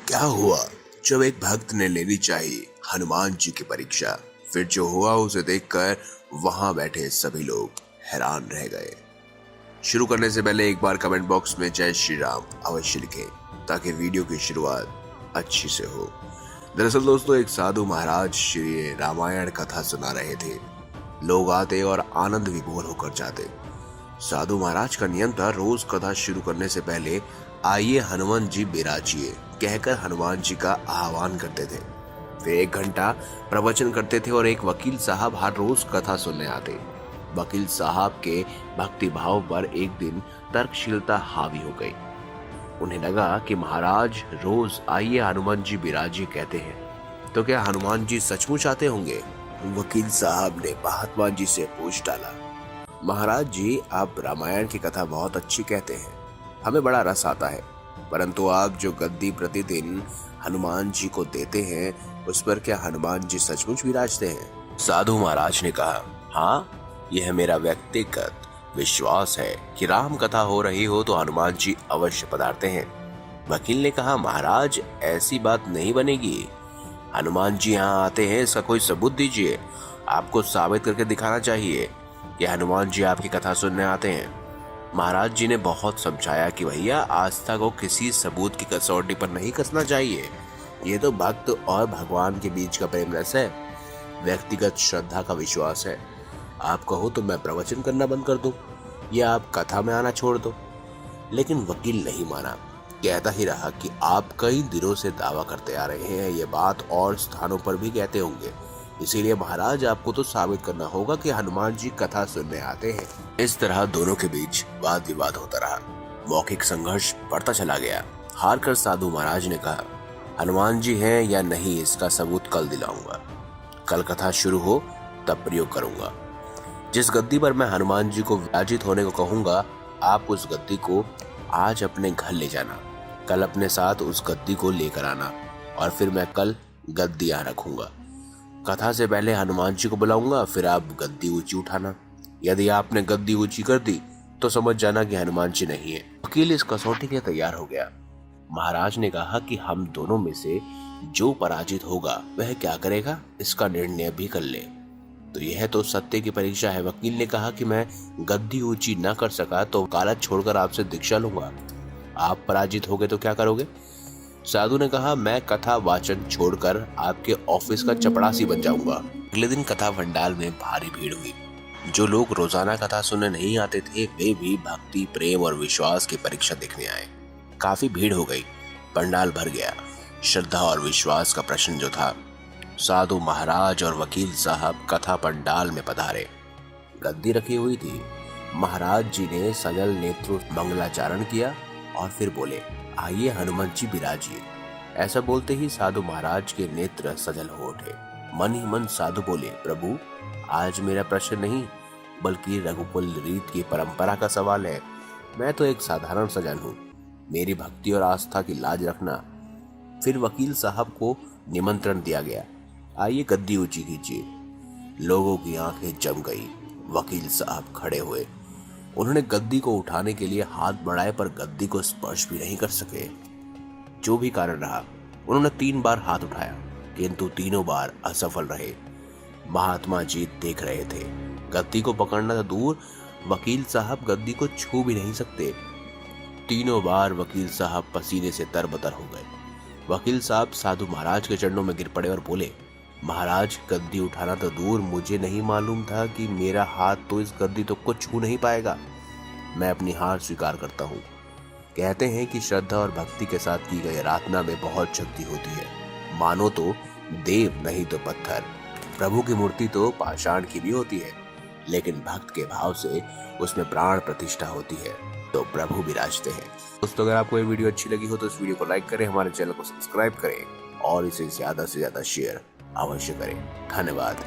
क्या हुआ जब एक भक्त ने लेनी चाहिए हनुमान जी की परीक्षा। फिर जो हुआ उसे देखकर वहां बैठे सभी लोग हैरान रह गए। शुरू करने से पहले एक बार कमेंट बॉक्स में जय श्री राम अवश्य लिखें ताकि वीडियो की शुरुआत अच्छी से हो। दरअसल दोस्तों, एक साधु महाराज श्री रामायण कथा सुना रहे थे। लोग आते और आनंद विभोर होकर जाते। साधु महाराज का नियम था, रोज कथा शुरू करने से पहले आइए हनुमान जी बिराजिए कहकर हनुमान जी का आह्वान करते थे। वे 1 घंटा प्रवचन करते थे और एक वकील साहब हर रोज कथा सुनने आते। वकील साहब के भक्ति भाव पर एक दिन तर्कशीलता हावी हो गई। उन्हें लगा कि महाराज रोज आइए हनुमान जी बिराजिए कहते हैं, तो क्या हनुमान जी सचमुच आते होंगे? वकील साहब ने महात्मा जी से पूछ डाला, महाराज जी, आप रामायण की कथा बहुत अच्छी कहते हैं, हमें बड़ा रस आता है, परंतु आप जो गद्दी प्रतिदिन हनुमान जी को देते हैं उस पर क्या हनुमान जी सचमुच विराजते हैं? साधु महाराज ने कहा, हाँ, यह मेरा व्यक्तिगत विश्वास है कि राम कथा हो रही हो तो हनुमान जी अवश्य पधारते हैं। वकील ने कहा, महाराज, ऐसी बात नहीं बनेगी। हनुमान जी यहाँ आते हैं, इसका कोई सबूत दीजिए। आपको साबित करके दिखाना चाहिए कि हनुमान जी आपकी कथा सुनने आते हैं। महाराज जी ने बहुत समझाया कि भैया, आस्था को किसी सबूत की कसौटी पर नहीं कसना चाहिए। ये तो भक्त और भगवान के बीच का प्रेम रस है, व्यक्तिगत श्रद्धा का विश्वास है। आप कहो तो मैं प्रवचन करना बंद कर दूं या आप कथा में आना छोड़ दो। लेकिन वकील नहीं माना, कहता ही रहा कि आप कई दिनों से दावा करते आ रहे हैं, ये बात और स्थानों पर भी कहते होंगे, इसीलिए महाराज आपको तो साबित करना होगा कि हनुमान जी कथा सुनने आते हैं। इस तरह दोनों के बीच वाद विवाद होता रहा। मौखिक संघर्ष बढ़ता चला गया। हार कर साधु महाराज ने कहा, हनुमान जी हैं या नहीं इसका सबूत कल दिलाऊंगा। कल कथा शुरू हो तब प्रयोग करूंगा। जिस गद्दी पर मैं हनुमान जी को विराजित होने को कहूंगा, आप उस गद्दी को आज अपने घर ले जाना, कल अपने साथ उस गद्दी को लेकर आना और फिर मैं कल गद्दी यहाँ रखूंगा। कथा से पहले हनुमान जी को बुलाऊंगा, फिर आप गद्दी ऊंची उठाना। यदि आपने गद्दी ऊंची कर दी तो समझ जाना कि हनुमान जी नहीं है। वकील इस कसौटी के तैयार हो गया। महाराज ने कहा कि हम दोनों में से जो पराजित होगा वह क्या करेगा, इसका निर्णय भी कर ले। तो यह तो सत्य की परीक्षा है। वकील ने कहा कि मैं गद्दी ऊंची न कर सका तो कालच छोड़कर आपसे दीक्षा लूंगा। आप पराजित हो गए तो क्या करोगे? साधु ने कहा, मैं कथा वाचन छोड़कर आपके ऑफिस का चपड़ासी बन जाऊंगा। अगले दिन कथा पंडाल में भारी भीड़ हुई। जो लोग रोजाना कथा सुनने नहीं आते थे वे भी भक्ति, प्रेम और विश्वास की परीक्षा देखने आए। काफी भीड़ हो गई, पंडाल भर गया। श्रद्धा और विश्वास का प्रश्न जो था, साधु महाराज और वकील साहब कथा पंडाल में पधारे। गद्दी रखी हुई थी। महाराज जी ने सजल नेत्र मंगलाचरण किया और फिर बोले, आइए हनुमान जी बिराजिए। ऐसा बोलते ही साधु महाराज के नेत्र सजल हो उठे। मन ही मन साधु बोले, प्रभु, आज मेरा प्रश्न नहीं बल्कि रघुकुल रीत की परंपरा का सवाल है। मैं तो एक साधारण सजन हूँ, मेरी भक्ति और आस्था की लाज रखना। फिर वकील साहब को निमंत्रण दिया गया, आइए गद्दी ऊंची कीजिए। लोगों की आंखें जम गई। वकील साहब खड़े हुए। उन्होंने गद्दी को उठाने के लिए हाथ बढ़ाए पर गद्दी को स्पर्श भी नहीं कर सके। जो भी कारण रहा, उन्होंने 3 बार हाथ उठाया किंतु तीनों बार असफल रहे। महात्मा जी देख रहे थे। गद्दी को पकड़ना तो दूर, वकील साहब गद्दी को छू भी नहीं सकते। तीनों बार वकील साहब पसीने से तरबतर हो गए। वकील साहब साधु महाराज के चरणों में गिर पड़े और बोले, महाराज, गद्दी उठाना तो दूर, मुझे नहीं मालूम था कि मेरा हाथ तो इस गद्दी तो को छू नहीं पाएगा। मैं अपनी हार स्वीकार करता हूँ। कहते हैं कि श्रद्धा और भक्ति के साथ की गई आराधना में बहुत शक्ति होती है। मानो तो देव नहीं तो पत्थर। प्रभु की मूर्ति तो पाषाण की भी होती है, लेकिन भक्त के भाव से उसमें प्राण प्रतिष्ठा होती है तो प्रभु विराजते हैं। दोस्तों, अगर आपको ये वीडियो अच्छी लगी हो तो इस वीडियो को लाइक करें, हमारे चैनल को सब्सक्राइब करें और इसे ज्यादा से ज्यादा शेयर अवश्य करें। धन्यवाद।